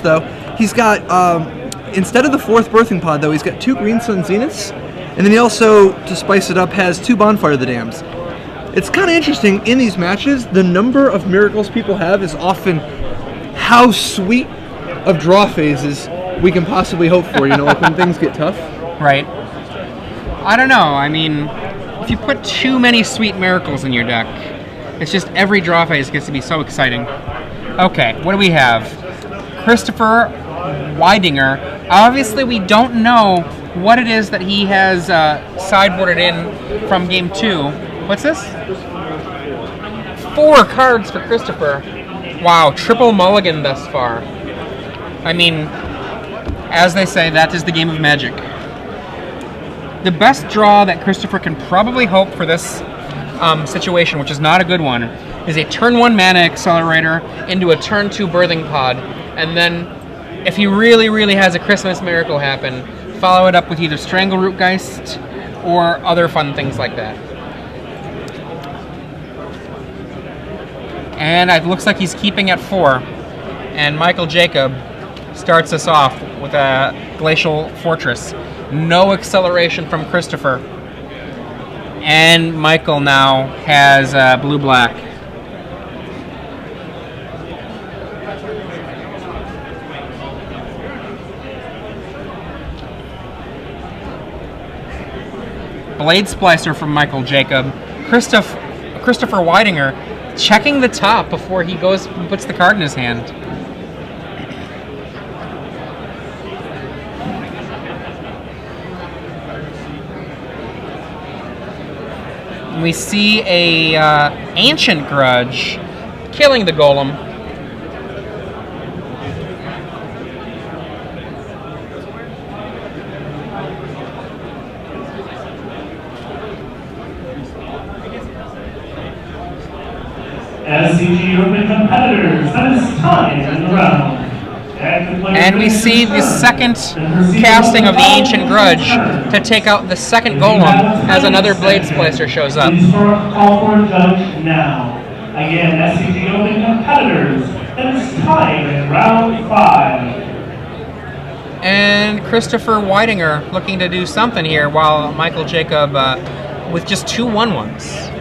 though. He's got, instead of the 4th Birthing Pod, though, he's got 2 Green Sun Zeniths, and then he also, to spice it up, has 2 Bonfire the Dams. It's kind of interesting, in these matches, the number of miracles people have is often how sweet of draw phases we can possibly hope for, like when things get tough. Right. I don't know, I mean, if you put too many sweet miracles in your deck, it's just every draw phase gets to be so exciting. Okay, what do we have? Christopher Weidinger. Obviously, we don't know what it is that he has sideboarded in from game 2. What's this? 4 cards for Christopher. Wow, triple mulligan thus far. I mean, as they say, that is the game of magic. The best draw that Christopher can probably hope for this situation, which is not a good one, is a turn 1 mana accelerator into a turn 2 birthing pod, and then if he really, really has a Christmas miracle happen, follow it up with either Strangleroot Geist or other fun things like that. And it looks like he's keeping at 4, and Michael Jacob starts us off with a Glacial Fortress. No acceleration from Christopher. And Michael now has blue-black. Blade Splicer from Michael Jacob. Christopher Weidinger checking the top before he goes and puts the card in his hand. We see a Ancient Grudge killing the Golem. SCG Open competitors, that is time in the round. And we see the second casting of the Ancient Grudge to take out the second Golem as another Blade Splicer shows up. Call for a judge now. Again, SCG Open competitors, that is time in round 5. And Christopher Weidinger looking to do something here while Michael Jacob with just 2 1/1s.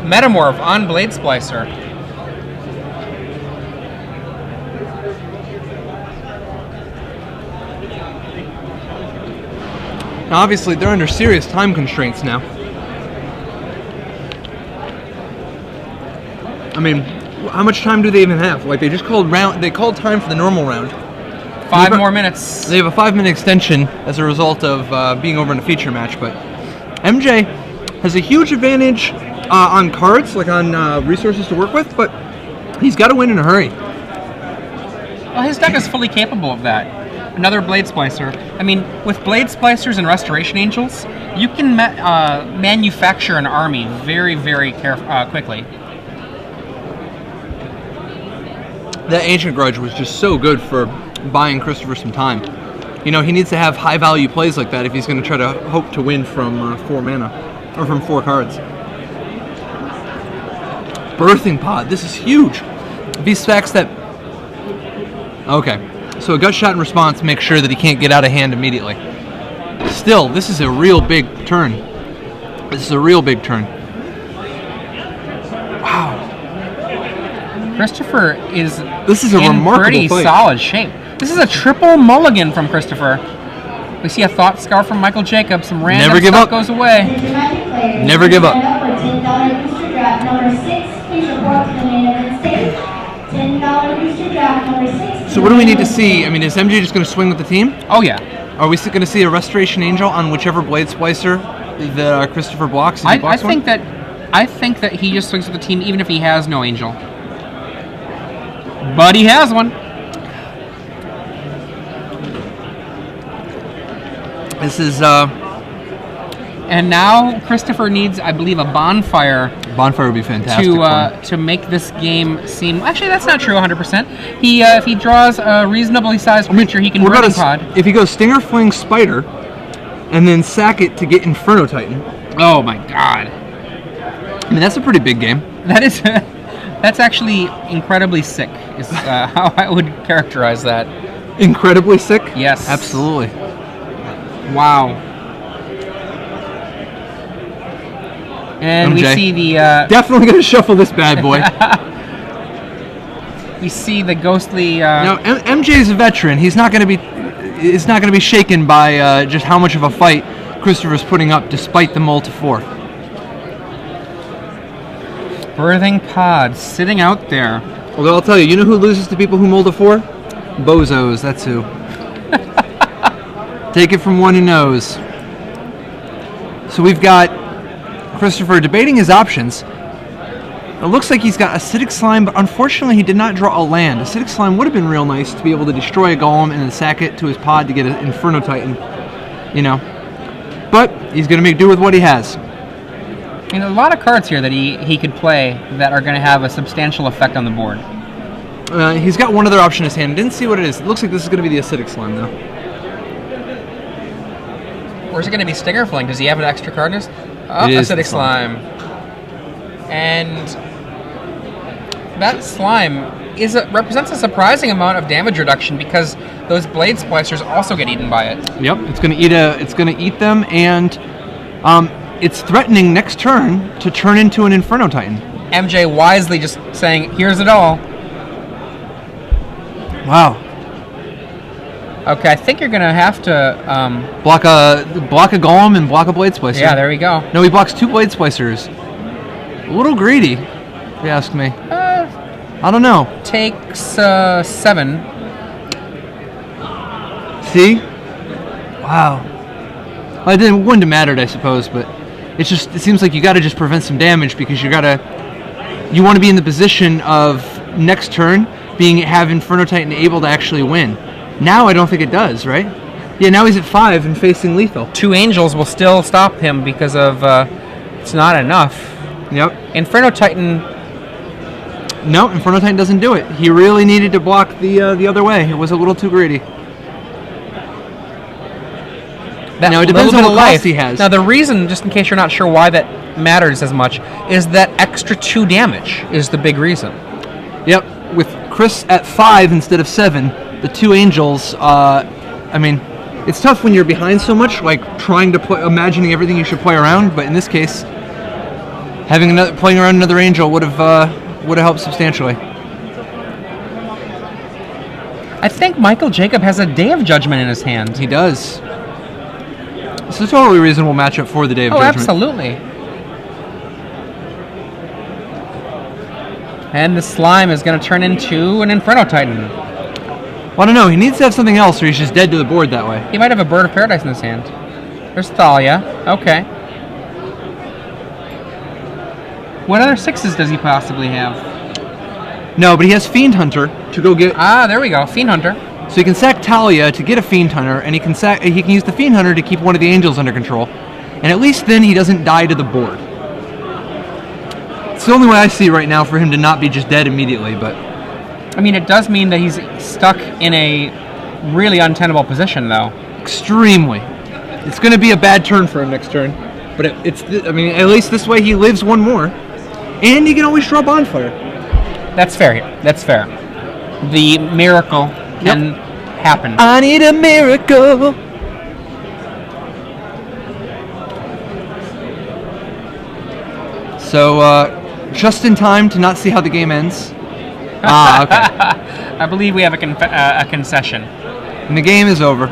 Metamorph on Blade Splicer. Now, obviously, they're under serious time constraints now. I mean, how much time do they even have? Like, they just called time for the normal round. 5 more minutes. They have a 5-minute extension as a result of being over in a feature match, but MJ has a huge advantage on cards, like on resources to work with, but he's got to win in a hurry. Well, his deck is fully capable of that. Another Blade Splicer. I mean, with Blade Splicers and Restoration Angels, you can manufacture an army very, very quickly. That Ancient Grudge was just so good for buying Christopher some time. He needs to have high-value plays like that if he's going to try to hope to win from 4 mana, or from 4 cards. Birthing Pod, this is huge. If he stacks that... Okay, so a gut shot in response makes sure that he can't get out of hand immediately. Still, this is a real big turn. This is a real big turn. Wow. Christopher is this is a remarkable pretty play. Solid shape. This is a triple mulligan from Christopher. We see a Thought Scarf from Michael Jacob. Some random Never give stuff up. goes away. Never give up. So what do we need to see? I mean, is MJ just going to swing with the team? Oh, yeah. Are we going to see a Restoration Angel on whichever Blade Splicer that Christopher blocks? I think that he just swings with the team even if he has no Angel. But he has one. This is... And now Christopher needs, I believe, a Bonfire. Bonfire would be fantastic to make this game seem... Actually, that's not true 100%. If he draws a reasonably sized creature, he can Birthing Pod. If he goes Stinger, Fling, Spider, and then sack it to get Inferno Titan. Oh my god. I mean, that's a pretty big game. That is... That's actually incredibly sick, is how I would characterize that. Incredibly sick? Yes. Absolutely. Wow. And MJ. we see the Definitely going to shuffle this bad boy. we see the ghostly. Now, MJ's a veteran. He's not going to be. It's not going to be shaken by just how much of a fight Christopher's putting up, despite the mull to 4. Birthing pod sitting out there. Although I'll tell you, you know who loses to people who mull to 4? Bozos. That's who. Take it from one who knows. So we've got Christopher debating his options. It looks like he's got Acidic Slime, but unfortunately he did not draw a land. Acidic Slime would have been real nice to be able to destroy a Golem and then sack it to his pod to get an Inferno Titan, you know. But he's going to make do with what he has. And a lot of cards here that he could play that are going to have a substantial effect on the board. He's got one other option in his hand. Didn't see what it is. It looks like this is going to be the Acidic Slime, though. Or is it going to be Stinger Fling? Does he have an extra card in his? Oh, It is Acidic the Slime. And that slime represents a surprising amount of damage reduction because those Blade Splicers also get eaten by it. Yep, it's going to eat them, and it's threatening next turn to turn into an Inferno Titan. MJ wisely just saying, "Here's it all." Wow. Okay, I think you're gonna have to. Block a Golem and block a Blade Splicer. Yeah, there we go. No, he blocks 2 Blade Splicers. A little greedy, if you ask me. I don't know. Takes 7. See? Wow. Well, it wouldn't have mattered, I suppose, but it seems like you got to just prevent some damage because you want to be in the position of next turn have Inferno Titan able to actually win. Now I don't think it does, right? Yeah, now he's at 5 and facing lethal. 2 Angels will still stop him because of it's not enough. Yep. Inferno Titan. No, Inferno Titan doesn't do it. He really needed to block the other way. It was a little too greedy. Now it depends on what cost he has. Now the reason, just in case you're not sure why that matters as much, is that extra 2 damage is the big reason. Yep. With Chris at 5 instead of 7, the 2 Angels. I mean, it's tough when you're behind so much, like trying to imagining everything you should play around. But in this case, playing around another Angel would have helped substantially. I think Michael Jacob has a Day of Judgment in his hand. He does. This is a totally reasonable matchup for the Day of Judgment. Absolutely. And the slime is going to turn into an Inferno Titan. Well, I don't know. He needs to have something else, or he's just dead to the board that way. He might have a Bird of Paradise in his hand. There's Thalia. Okay. What other 6s does he possibly have? No, but he has Fiend Hunter to go get. Ah, there we go. Fiend Hunter. So he can sack Talia to get a Fiend Hunter, and he can use the Fiend Hunter to keep one of the Angels under control. And at least then he doesn't die to the board. It's the only way I see right now for him to not be just dead immediately, but... I mean, it does mean that he's stuck in a really untenable position, though. Extremely. It's going to be a bad turn for him next turn. But at least this way he lives one more. And he can always draw Bonfire. That's fair here. That's fair. The miracle can happen. I need a miracle. So, just in time to not see how the game ends. Okay. I believe we have a concession. And the game is over.